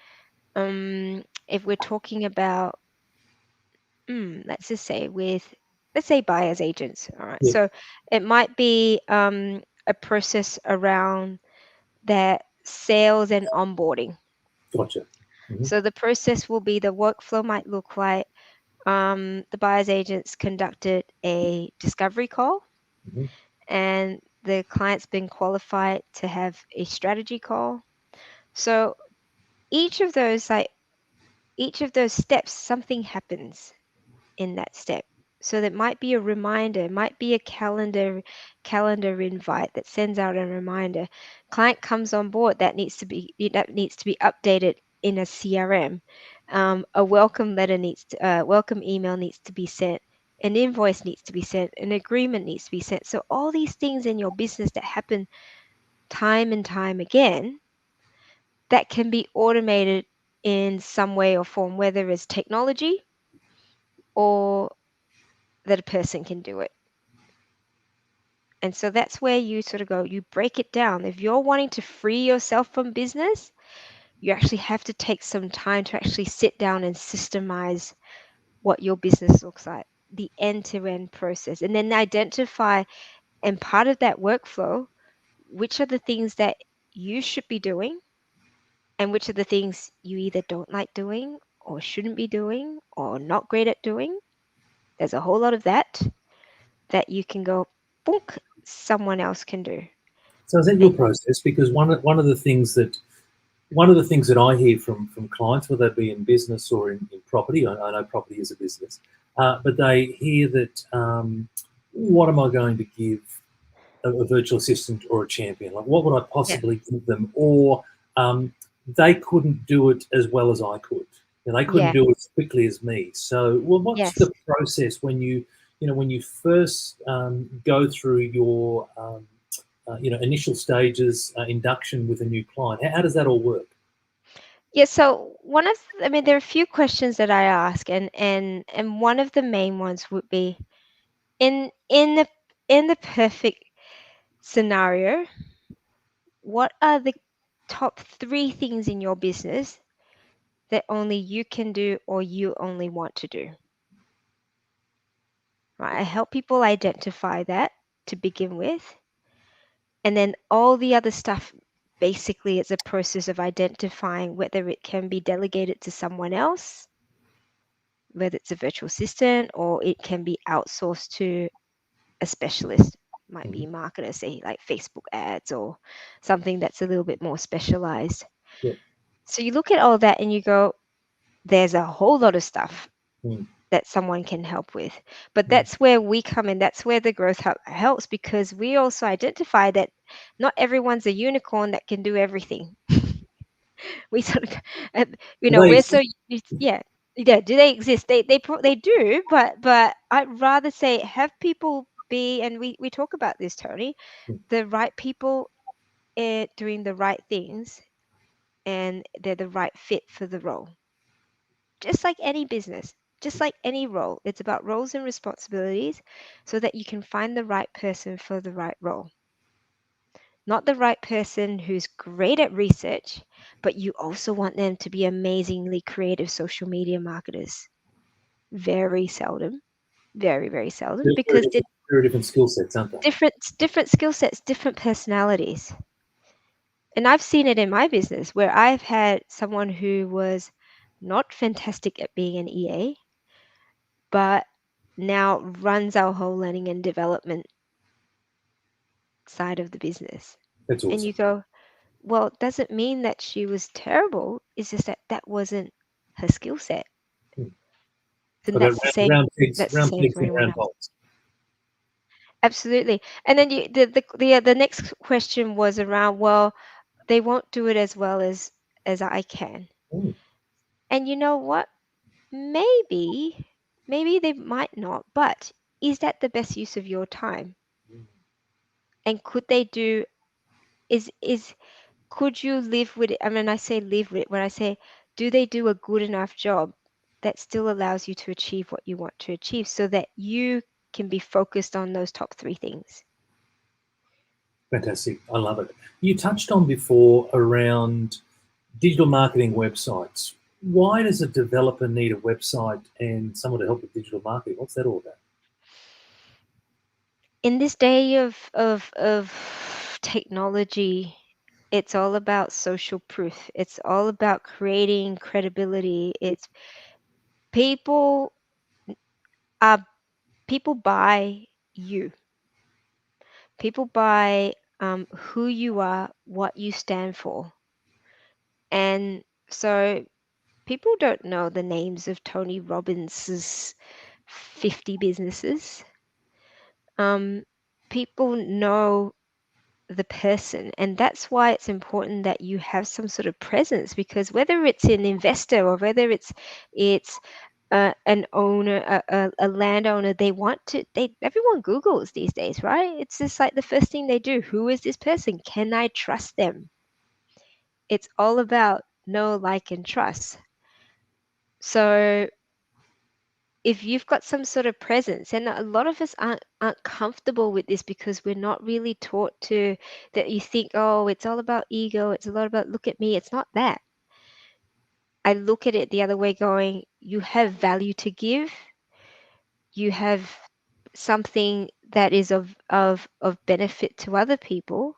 if we're talking about, let's say buyer's agents. All right, Yeah, so it might be a process around their sales and onboarding. gotcha. Mm-hmm. So the process will be the workflow might look like the buyer's agents conducted a discovery call Mm-hmm. and the client's been qualified to have a strategy call. So each of those steps, something happens in that step. So that might be a reminder, might be a calendar invite that sends out a reminder. Client comes on board, that needs to be updated in a CRM. A welcome letter welcome email needs to be sent. An invoice needs to be sent. An agreement needs to be sent. So all these things in your business that happen time and time again, that can be automated in some way or form, whether it's technology or that a person can do it. And so that's where you sort of go, you break it down. If you're wanting to free yourself from business, you actually have to take some time to actually sit down and systemize what your business looks like, the end-to-end process, and then identify, and part of that workflow, which are the things that you should be doing and which are the things you either don't like doing or shouldn't be doing or not great at doing. There's a whole lot of that you can go, book, someone else can do. So is that your process? Because one of the things that I hear from clients, whether they be in business or in property, I know property is a business, but they hear that what am I going to give a virtual assistant or a champion? Like, what would I possibly give them? Or they couldn't do it as well as I could. They couldn't Yeah. do it as quickly as me. So, well, what's Yes. the process when you first go through your initial stages induction with a new client? How does that all work? Yeah, so there are a few questions that I ask, and one of the main ones would be, in the perfect scenario, what are the top 3 things in your business that only you can do or you only want to do? Right? I help people identify that to begin with, and then all the other stuff, basically it's a process of identifying whether it can be delegated to someone else, whether it's a virtual assistant, or it can be outsourced to a specialist. Might be marketers, say like Facebook ads or something that's a little bit more specialized. Yeah. So you look at all that and you go, there's a whole lot of stuff Mm. that someone can help with. But that's where we come in. That's where the Growth Hub helps, because we also identify that not everyone's a unicorn that can do everything. We sort of, we're so, yeah. Yeah, do they exist? They do, but I'd rather say have people be, and we talk about this, Tony, the right people doing the right things, and they're the right fit for the role. Just like any business, just like any role, it's about roles and responsibilities, so that you can find the right person for the right role. Not the right person who's great at research, but you also want them to be amazingly creative social media marketers. Very seldom, very, very seldom, because they're Very different skill sets, aren't they? different skill sets, different personalities. And I've seen it in my business where I've had someone who was not fantastic at being an EA, but now runs our whole learning and development side of the business. That's And awesome. you go, well, it doesn't mean that she was terrible. It's just that that wasn't her skill set. And that's the same. That's the same for anyone else. Absolutely. And then the next question was around, well, they won't do it as well as I can. And you know what? Maybe they might not, but is that the best use of your time? And could they do could you live with it? I mean, I say live with it when I say, do they do a good enough job that still allows you to achieve what you want to achieve, so that you can be focused on those top 3 things? Fantastic. I love it. You touched on before around digital marketing websites. Why does a developer need a website and someone to help with digital marketing? What's that all about? In this day of technology, it's all about social proof. It's all about creating credibility. It's people buy you. People buy who you are, what you stand for. And so people don't know the names of Tony Robbins' 50 businesses. People know the person, and that's why it's important that you have some sort of presence, because whether it's an investor or whether it's an owner, a landowner, everyone Googles these days, right? It's just like the first thing they do. Who is this person? Can I trust them? It's all about know, like, and trust. So if you've got some sort of presence, and a lot of us aren't comfortable with this because we're not really taught to, that you think, oh, it's all about ego, it's a lot about look at me. It's not that. I look at it the other way, going, you have value to give, you have something that is of benefit to other people.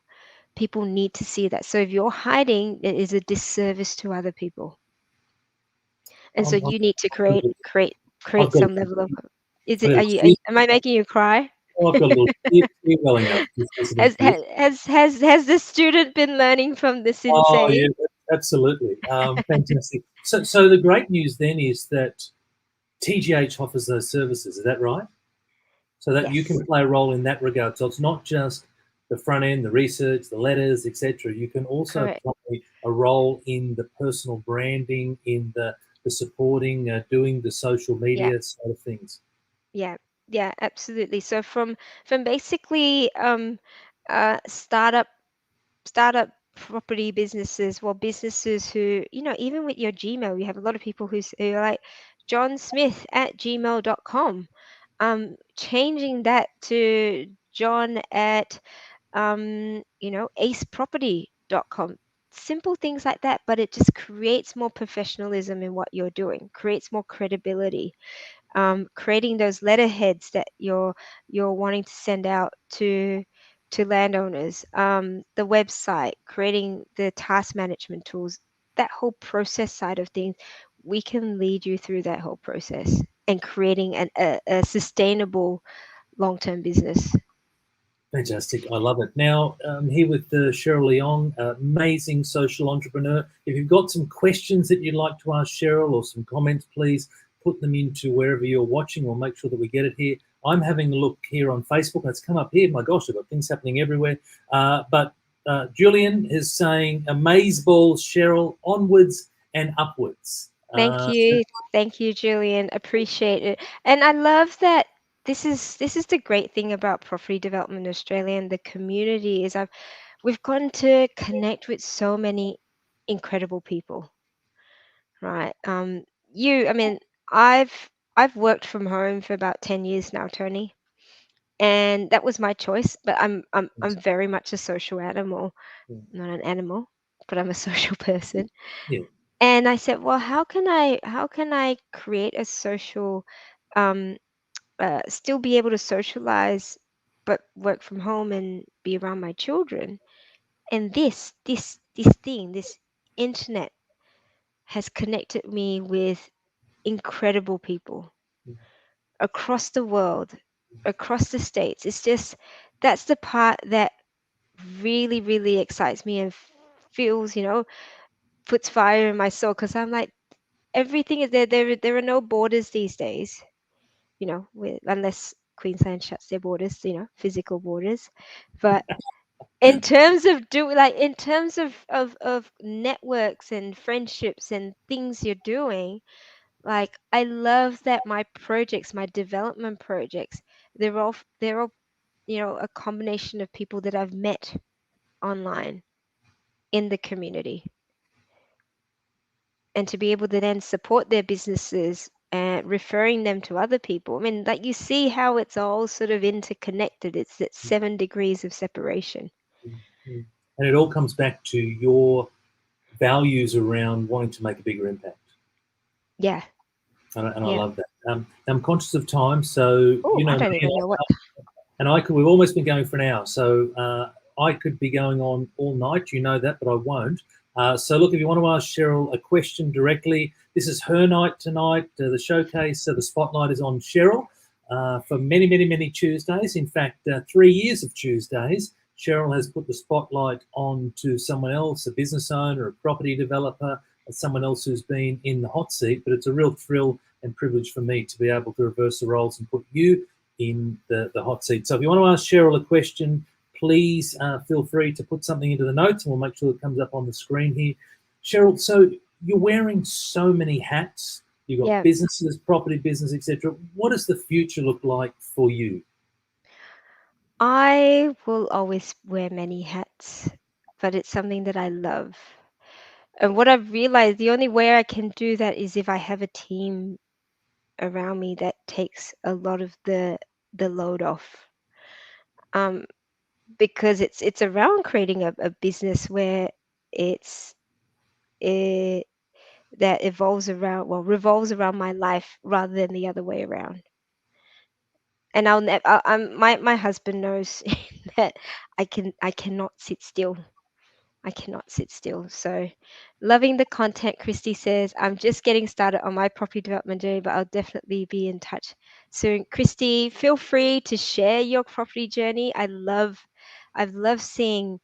People need to see that. So if you're hiding, it is a disservice to other people. And so you need to create some level of. Is it? Am I making you cry? Oh, I've got a little tear welling up. Has the student been learning from the sensei? Oh yeah, absolutely. Fantastic. So the great news then is that TGH offers those services. Is that right? so that you Yes, can play a role in that regard. So it's not just the front end, the research, the letters, etc. You can also correct. play a role in the personal branding, in the supporting, doing the social Yeah, media side of things. yeah, yeah, absolutely. So from basically startup property businesses, well, businesses who, even with your Gmail, you have a lot of people who are like johnsmith@gmail.com. Changing that to John at aceproperty.com. Simple things like that, but it just creates more professionalism in what you're doing, creates more credibility, creating those letterheads that you're wanting to send out to landowners, the website, creating the task management tools, that whole process side of things. We can lead you through that whole process and creating a sustainable long-term business. Fantastic. I love it. Now, here with Cheryl Leong, amazing social entrepreneur. If you've got some questions that you'd like to ask Cheryl or some comments, please put them into wherever you're watching. We'll make sure that we get it here. I'm having a look here on Facebook. It's come up here. My gosh, I've got things happening everywhere. But Julian is saying, amaze balls, Cheryl, onwards and upwards. Thank you. Thank you, Julian. Appreciate it. And I love that this is the great thing about property development Australia and the community is we've gotten to connect with so many incredible people, right? I mean, I've I've worked from home for about 10 years now, Tony, and that was my choice, but I'm very much a social animal, not an animal, but I'm a social person. Yeah. And I said, well, how can I create a social, um, still be able to socialize, but work from home and be around my children? And this internet has connected me with incredible people across the world, across the states. It's just that's the part that really, really excites me and feels, puts fire in my soul because I'm like, everything is there. There are no borders these days, unless Queensland shuts their borders, physical borders. But in terms of networks and friendships and things you're doing, like I love that my development projects, they're all a combination of people that I've met online in the community, and to be able to then support their businesses and referring them to other people. I mean, like you see how it's all sort of interconnected. It's that 7 degrees of separation. And it all comes back to your values around wanting to make a bigger impact. Yeah, And I yeah. love that. I'm conscious of time, so Oh, you I know don't me, even know what. and I could. We've almost been going for an hour, so I could be going on all night. You know that, but I won't. So look, if you want to ask Cheryl a question directly, this is her night tonight. The showcase, the spotlight is on Cheryl for many, many, many Tuesdays. In fact, 3 years of Tuesdays, Cheryl has put the spotlight on to someone else, a business owner, a property developer, someone else who's been in the hot seat. But it's a real thrill and privilege for me to be able to reverse the roles and put you in the hot seat. So if you want to ask Cheryl a question, please feel free to put something into the notes and we'll make sure it comes up on the screen here. Cheryl, so you're wearing so many hats. You've got Yeah, businesses, property business, etc. What does the future look like for you? I will always wear many hats, but it's something that I love. And what I've realized, the only way I can do that is if I have a team around me that takes a lot of the load off. Um, because it's around creating a business where it's it that revolves around my life rather than the other way around. And my husband knows that I cannot sit still. I cannot sit still. So, loving the content. Christy says, I'm just getting started on my property development journey, but I'll definitely be in touch soon. Christy, feel free to share your property journey. I've loved seeing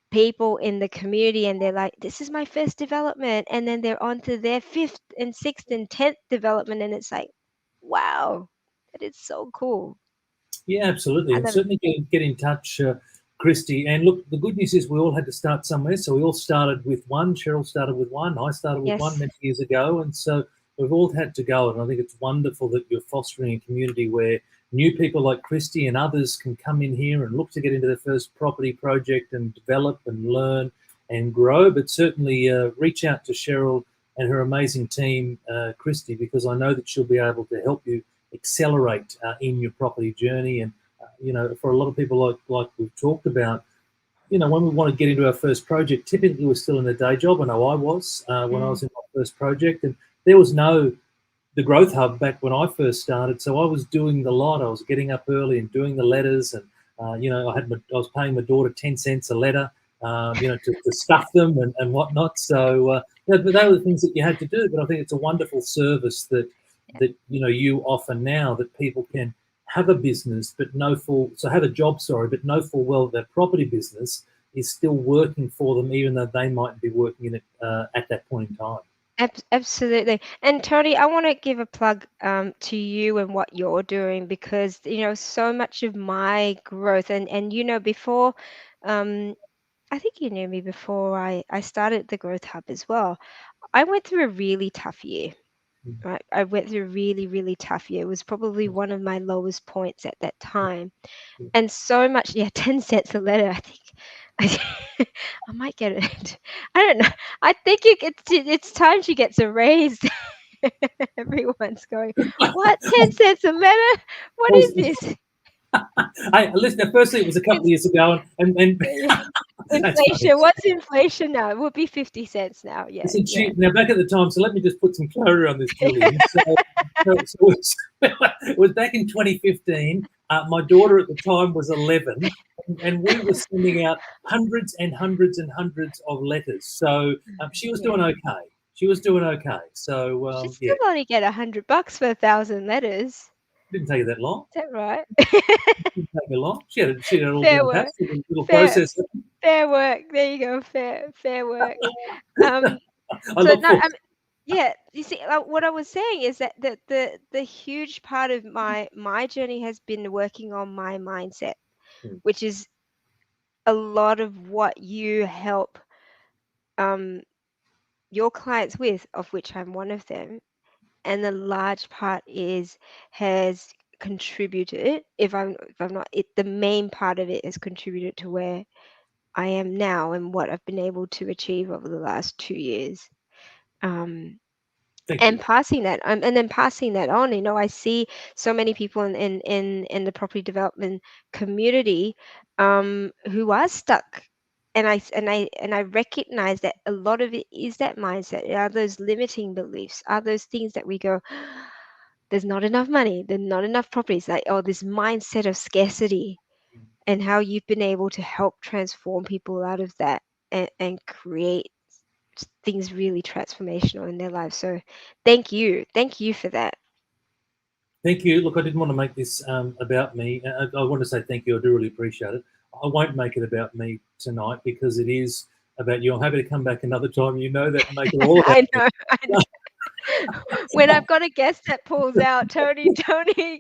people in the community and they're like, this is my first development. And then they're on to their fifth and sixth and 10th development. And it's like, wow, that is so cool. Yeah, absolutely. I'd And love it. certainly get in touch, Christy. And look, the good news is we all had to start somewhere. So we all started with one. Cheryl started with one. I started with one Yes. many years ago. And so we've all had to go. And I think it's wonderful that you're fostering a community where new people like Christy and others can come in here and look to get into their first property project and develop and learn and grow. But certainly reach out to Cheryl and her amazing team, Christy, because I know that she'll be able to help you accelerate in your property journey. And for a lot of people, like we've talked about, when we want to get into our first project, typically we're still in a day job. I know I was when I was in my first project, and there was no the Growth Hub back when I first started. So I was doing the lot. I was getting up early and doing the letters, and I was paying my daughter 10 cents a letter, to stuff them and whatnot. So they were the things that you had to do. But I think it's a wonderful service that you offer now, that people can have a business but have a job, but know full well their property business is still working for them, even though they might be working in it at that point in time. Absolutely. And Tony, I want to give a plug to you and what you're doing, because so much of my growth and before, I think you knew me before I started the Growth Hub as well. I went through a really tough year. Right? I went through a really, really tough year. It was probably one of my lowest points at that time. And so much, 10 cents a letter, I think. I might get it. I don't know. I think it's time she gets a raise. Everyone's going, what? 10 cents a letter? What is this? Hey, listen, firstly, it was a couple of years ago, and inflation. What's inflation now? It would be 50 cents now. Yeah. Now, back at the time, so let me just put some clarity on this, Julian. It was back in 2015. My daughter at the time was 11, and we were sending out hundreds and hundreds and hundreds of letters. So she was doing okay. She was doing okay. So she'd still only get $100 for 1,000 letters. Didn't take that long. Is that right? Didn't take her long. She had a little fair bit work. of a little process. Fair work. There you go. Fair work. You see, what I was saying is that the huge part of my journey has been working on my mindset, which is a lot of what you help your clients with, of which I'm one of them. And the large part has contributed, if I'm not it, the main part of it has contributed to where I am now and what I've been able to achieve over the last 2 years. Passing that and then passing that on. I see so many people in the property development community who are stuck, and I recognize that a lot of it is that mindset. Are those limiting beliefs? Are those things that we go, there's not enough money, there's not enough properties, this mindset of scarcity, and how you've been able to help transform people out of that and create things really transformational in their lives. So thank you for that. Thank you. Look, I didn't want to make this about me. I want to say thank you. I do really appreciate it. I won't make it about me tonight because it is about you. I'm happy to come back another time. You know that, and make it all about I know. When I've got a guest that pulls out, Tony,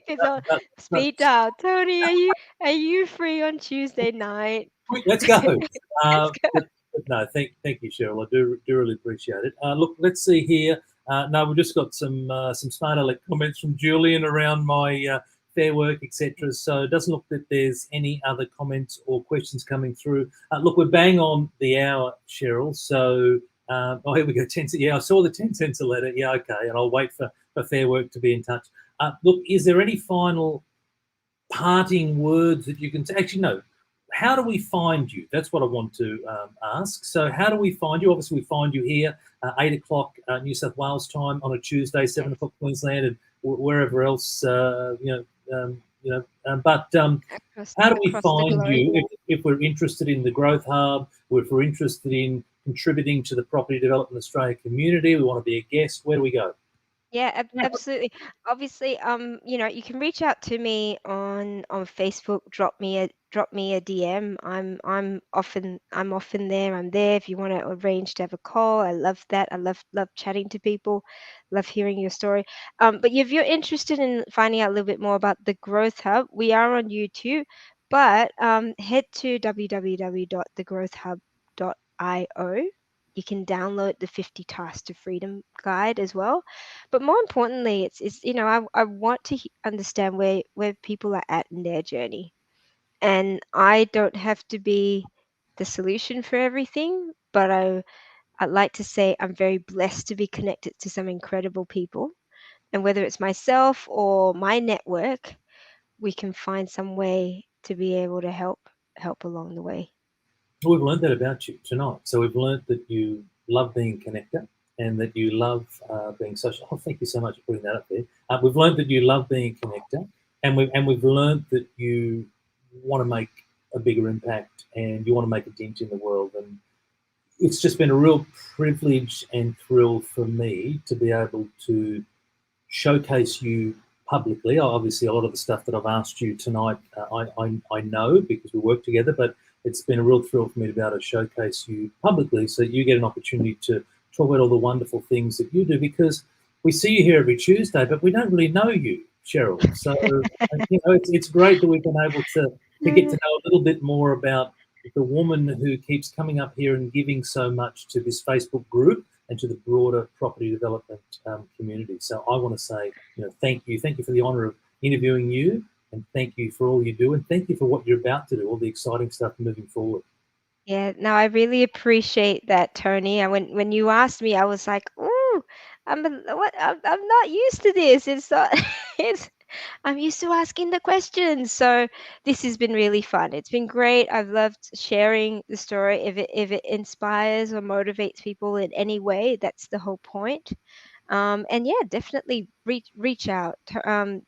because speed dial. Tony, are you free on Tuesday night? Let's go. Let's go. But no, thank you, Cheryl. I do really appreciate it. Look, let's see here. No, we've just got some smart aleck comments from Julian around my fair work, etc. So it doesn't look that there's any other comments or questions coming through. Look, we're bang on the hour, Cheryl. So here we go. 10 cents. Yeah, I saw the 10 cents a letter. Yeah, okay. And I'll wait for Fair Work to be in touch. Look, is there any final parting words that you can say? Actually, no. How do we find you? That's what I want to ask. So how do we find you? Obviously, we find you here, 8 o'clock New South Wales time on a Tuesday, 7 o'clock Queensland, and wherever else, But how do we find you if we're interested in the Growth Hub, or if we're interested in contributing to the Property Development Australia community, we want to be a guest, where do we go? Yeah, Yeah. absolutely. Obviously, you can reach out to me on Facebook. Drop me a DM. I'm often there. I'm there if you want to arrange to have a call. I love that. I love chatting to people. Love hearing your story. But if you're interested in finding out a little bit more about the Growth Hub, we are on YouTube. But head to www.thegrowthhub.io. You can download the 50 Tasks to Freedom guide as well. But more importantly, I want to understand where people are at in their journey. And I don't have to be the solution for everything, but I'd like to say I'm very blessed to be connected to some incredible people. And whether it's myself or my network, we can find some way to be able to help along the way. We've learned that about you tonight. So we've learned that you love being a connector and that you love being social. Oh, thank you so much for putting that up there. We've learned that you love being a connector, and we've learned that you want to make a bigger impact and you want to make a dent in the world. And it's just been a real privilege and thrill for me to be able to showcase you publicly. Obviously, a lot of the stuff that I've asked you tonight, I know because we work together, but it's been a real thrill for me to be able to showcase you publicly so that you get an opportunity to talk about all the wonderful things that you do, because we see you here every Tuesday, but we don't really know you, Cheryl. So, it's great that we've been able to get to know a little bit more about the woman who keeps coming up here and giving so much to this Facebook group and to the broader property development community. So I want to say, thank you. Thank you for the honour of interviewing you, and thank you for all you do, and thank you for what you're about to do, all the exciting stuff moving forward. Yeah, no, I really appreciate that, Tony. And when you asked me, I was like, "Ooh, what? I'm not used to this. It's not. It's I'm used to asking the questions." So this has been really fun. It's been great. I've loved sharing the story. If it inspires or motivates people in any way, that's the whole point. And yeah, definitely reach out,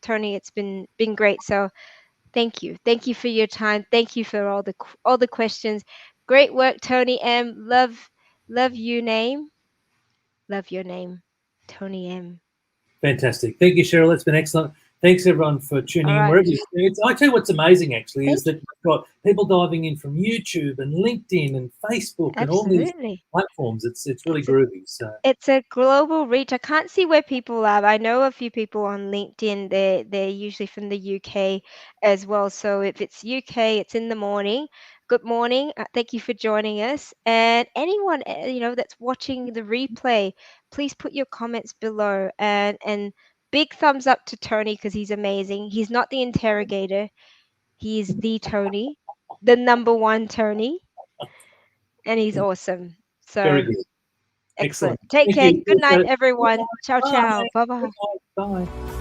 Tony. It's been great. So thank you for your time. Thank you for all the questions. Great work, Tony M. Love your name, Tony M. Fantastic. Thank you, Cheryl. That's been excellent. Thanks, everyone, for All tuning in. right. Wherever I tell you what's amazing, actually, Thank is that we've got people diving in from YouTube and LinkedIn and Facebook and all these Absolutely. platforms. It's really It's a groovy. So it's a global reach. I can't see where people are. I know a few people on LinkedIn. They're usually from the UK as well. So if it's UK, it's in the morning. Good morning. Thank you for joining us. And anyone that's watching the replay, please put your comments below. And big thumbs up to Tony because he's amazing. He's not the interrogator. He's the Tony, the number one Tony, and he's awesome. very So. good. Excellent. Excellent. Take Thank care. you. Good night, Bye. everyone. Ciao, ciao. Bye Bye. bye. Bye.